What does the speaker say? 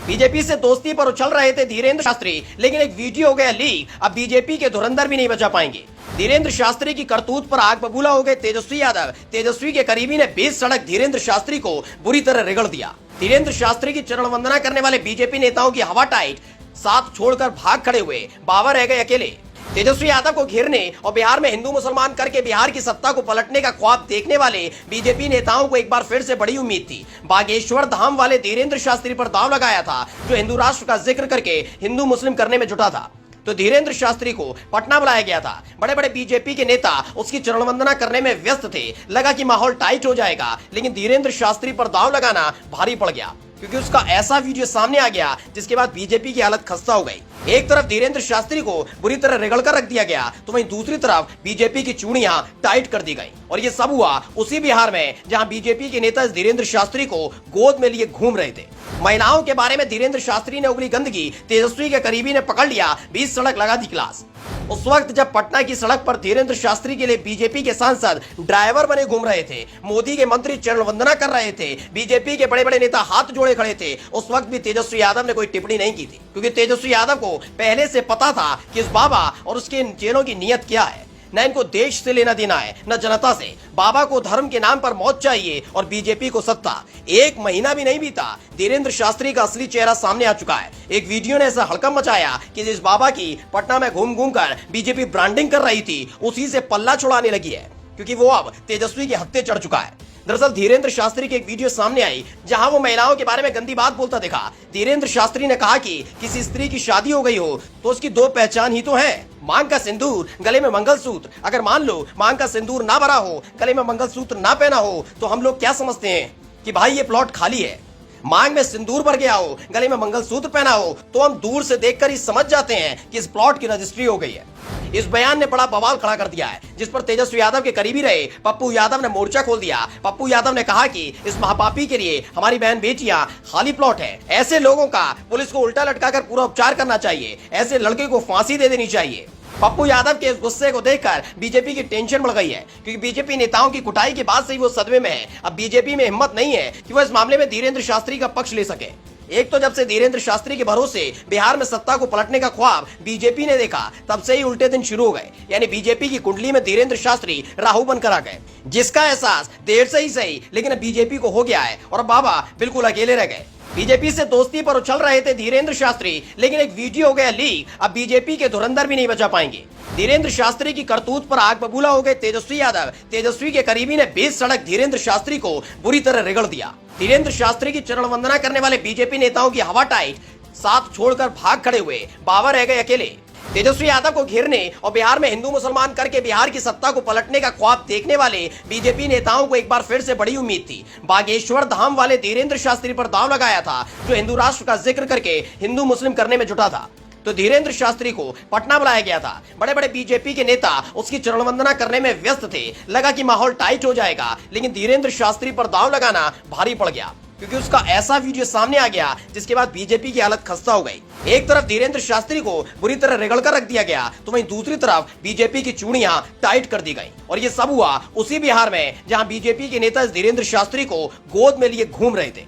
BJP से दोस्ती पर उछल रहे थे धीरेंद्र शास्त्री, लेकिन एक वीडियो हो गया लीक। अब बीजेपी के धुरंधर भी नहीं बचा पाएंगे। धीरेंद्र शास्त्री की करतूत पर आग बबूला हो गए तेजस्वी यादव। तेजस्वी के करीबी ने बीच सड़क धीरेंद्र शास्त्री को बुरी तरह रगड़ दिया। धीरेंद्र शास्त्री की चरण वंदना करने वाले बीजेपी नेताओं की हवा टाइट, साथ छोड़कर भाग खड़े हुए बाबा रह गए अकेले। तेजस्वी यादव को घेरने और बिहार में हिंदू मुसलमान करके बिहार की सत्ता को पलटने का ख्वाब देखने वाले बीजेपी नेताओं को एक बार फिर से बड़ी उम्मीद थी। बागेश्वर धाम वाले धीरेंद्र शास्त्री पर दांव लगाया था, जो हिंदू राष्ट्र का जिक्र करके हिंदू मुस्लिम करने में जुटा था। तो धीरेंद्र शास्त्री को पटना बुलाया गया था। बड़े बड़े बीजेपी के नेता उसकी चरण वंदना करने में व्यस्त थे। लगा कि माहौल टाइट हो जाएगा, लेकिन धीरेंद्र शास्त्री पर दांव लगाना भारी पड़ गया, क्योंकि उसका ऐसा वीडियो सामने आ गया जिसके बाद बीजेपी की हालत खस्ता हो गई। एक तरफ धीरेंद्र शास्त्री को बुरी तरह रगड़ कर रख दिया गया, तो वहीं दूसरी तरफ बीजेपी की चूड़ियां टाइट कर दी गई। और ये सब हुआ उसी बिहार में जहां बीजेपी के नेता धीरेंद्र शास्त्री को गोद में लिए घूम रहे थे। महिलाओं के बारे में धीरेंद्र शास्त्री ने उगली गंदगी तेजस्वी के करीबी ने पकड़ लिया, बीच सड़क लगा दी क्लास। उस वक्त जब पटना की सड़क पर धीरेंद्र शास्त्री के लिए बीजेपी के सांसद ड्राइवर बने घूम रहे थे, मोदी के मंत्री चरण वंदना कर रहे थे, बीजेपी के बड़े बड़े नेता हाथ जोड़े खड़े थे, उस वक्त भी तेजस्वी यादव ने कोई टिप्पणी नहीं की थी, क्योंकि तेजस्वी यादव को पहले से पता था कि इस बाबा और उसके चेलों की नीयत क्या है। न इनको देश से लेना देना है, न जनता से। बाबा को धर्म के नाम पर मौत चाहिए और बीजेपी को सत्ता। एक महीना भी नहीं बीता, धीरेंद्र शास्त्री का असली चेहरा सामने आ चुका है। एक वीडियो ने ऐसा हड़कंप मचाया कि जिस बाबा की पटना में घूम घूम कर बीजेपी ब्रांडिंग कर रही थी, उसी से पल्ला छुड़ाने लगी है, क्योंकि वो अब तेजस्वी के हत्थे चढ़ चुका है। दरअसल धीरेंद्र शास्त्री की एक वीडियो सामने आई जहां वो महिलाओं के बारे में गंदी बात बोलता दिखा। धीरेंद्र शास्त्री ने कहा कि किसी स्त्री की शादी हो गई हो तो उसकी दो पहचान ही तो है, मांग का सिंदूर, गले में मंगलसूत्र। अगर मान लो मांग का सिंदूर ना भरा हो, गले में मंगलसूत्र ना पहना हो, तो हम लोग क्या समझते हैं कि भाई ये प्लॉट खाली है। मांग में सिंदूर भर गया हो, गले में मंगलसूत्र पहना हो, तो हम दूर से देखकर ही समझ जाते हैं कि इस प्लॉट की रजिस्ट्री हो गई है। इस बयान ने बड़ा बवाल खड़ा कर दिया है, जिस पर तेजस्वी यादव के करीबी रहे पप्पू यादव ने मोर्चा खोल दिया। पप्पू यादव ने कहा कि इस महापापी के लिए हमारी बहन बेटियां खाली प्लॉट है। ऐसे लोगों का पुलिस को उल्टा लटकाकर पूरा उपचार करना चाहिए, ऐसे लड़के को फांसी दे देनी चाहिए। पप्पू यादव के इस गुस्से को देखकर बीजेपी की टेंशन बढ़ गई है, क्योंकि बीजेपी नेताओं की कुटाई के बाद से ही वो सदमे में है। अब बीजेपी में हिम्मत नहीं है कि वो इस मामले में धीरेंद्र शास्त्री का पक्ष ले सके। एक तो जब से धीरेंद्र शास्त्री के भरोसे बिहार में सत्ता को पलटने का ख्वाब बीजेपी ने देखा, तब से ही उल्टे दिन शुरू हो गए। यानी बीजेपी की कुंडली में धीरेंद्र शास्त्री राहु बनकर आ गए, जिसका एहसास देर से ही सही लेकिन अब बीजेपी को हो गया है और अब बाबा बिल्कुल अकेले रह गए। बीजेपी से दोस्ती पर उछल रहे थे धीरेंद्र शास्त्री, लेकिन एक वीडियो हो गया लीक। अब बीजेपी के धुरंधर भी नहीं बचा पाएंगे। धीरेंद्र शास्त्री की करतूत पर आग बबूला हो गए तेजस्वी यादव। तेजस्वी के करीबी ने बीच सड़क धीरेंद्र शास्त्री को बुरी तरह रगड़ दिया। धीरेंद्र शास्त्री की चरण वंदना करने वाले बीजेपी नेताओं की हवा टाइट, साथ छोड़कर भाग खड़े हुए बाबा रह गए अकेले। तेजस्वी यादव को घेरने और बिहार में हिंदू मुसलमान करके बिहार की सत्ता को पलटने का ख्वाब देखने वाले बीजेपी नेताओं को एक बार फिर से बड़ी उम्मीद थी। बागेश्वर धाम वाले धीरेंद्र शास्त्री पर दांव लगाया था, जो हिंदू राष्ट्र का जिक्र करके हिंदू मुस्लिम करने में जुटा था। तो धीरेंद्र शास्त्री को पटना बुलाया गया था। बड़े बड़े बीजेपी के नेता उसकी चरण वंदना करने में व्यस्त थे। लगा कि माहौल टाइट हो जाएगा, लेकिन धीरेंद्र शास्त्री पर दांव लगाना भारी पड़ गया, क्योंकि उसका ऐसा वीडियो सामने आ गया जिसके बाद बीजेपी की हालत खस्ता हो गई। एक तरफ धीरेंद्र शास्त्री को बुरी तरह रगड़ कर रख दिया गया, तो वहीं दूसरी तरफ बीजेपी की चूड़ियां टाइट कर दी गई। और ये सब हुआ उसी बिहार में जहां बीजेपी के नेता धीरेंद्र शास्त्री को गोद में लिए घूम रहे थे।